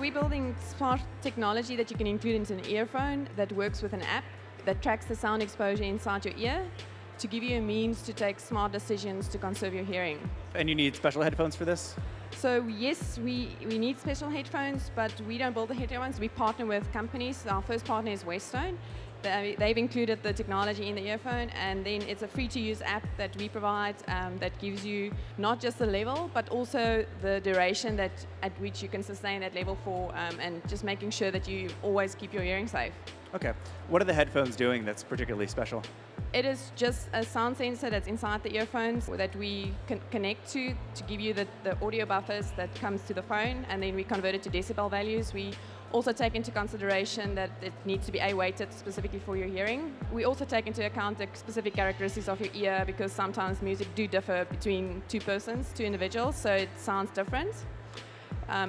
We're building smart technology that you can include into an earphone that works with an app that tracks the sound exposure inside your ear to give you a means to take smart decisions to conserve your hearing. And you need special headphones for this? So yes, we need special headphones, but we don't build the headphones. We partner with companies. Our first partner is Westone. They've included the technology in the earphone, and then it's a free-to-use app that we provide that gives you not just the level, but also the duration at which you can sustain that level for, and just making sure that you always keep your hearing safe. Okay. What are the headphones doing that's particularly special? It is just a sound sensor that's inside the earphones that we can connect to give you the audio buffers that comes to the phone, and then we convert it to decibel values. We also take into consideration that it needs to be A-weighted specifically for your hearing. We also take into account the specific characteristics of your ear, because sometimes music do differ between two individuals, so it sounds different.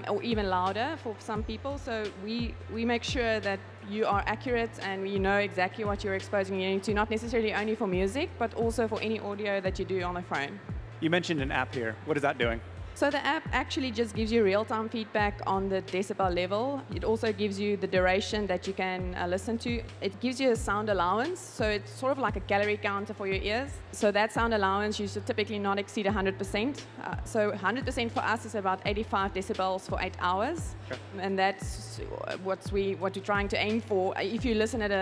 Or even louder for some people. So we make sure that you are accurate and you know exactly what you're exposing your hearing to, not necessarily only for music, but also for any audio that you do on the phone. You mentioned an app here. What is that doing? So the app actually just gives you real-time feedback on the decibel level. It also gives you the duration that you can listen to. It gives you a sound allowance, so it's sort of like a calorie counter for your ears. So that sound allowance, you should typically not exceed 100%. So 100% for us is about 85 decibels for 8 hours. Okay. And that's what we're trying to aim for. If you listen at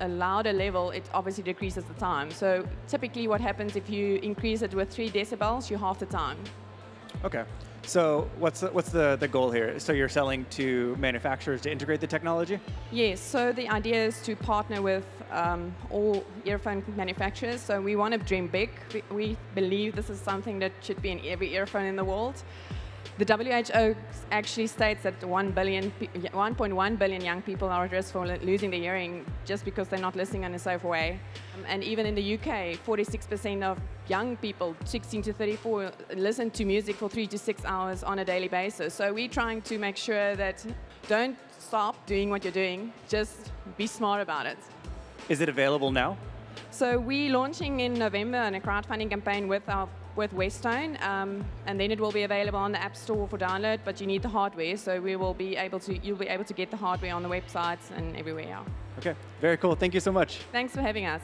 a louder level, it obviously decreases the time. So typically what happens if you increase it with 3 decibels, you halve the time. Okay. So what's the goal here? So you're selling to manufacturers to integrate the technology? Yes. So the idea is to partner with all earphone manufacturers. So we want to dream big. We believe this is something that should be in every earphone in the world. The WHO actually states that 1.1 billion young people are at risk for losing their hearing just because they're not listening in a safe way. And even in the UK, 46% of young people, 16 to 34, listen to music for 3 to 6 hours on a daily basis. So we're trying to make sure that don't stop doing what you're doing, just be smart about it. Is it available now? So we're launching in November in a crowdfunding campaign with Westone, and then it will be available on the App Store for download, but you need the hardware, so you'll be able to get the hardware on the websites and everywhere else. Okay, very cool. Thank you so much. Thanks for having us.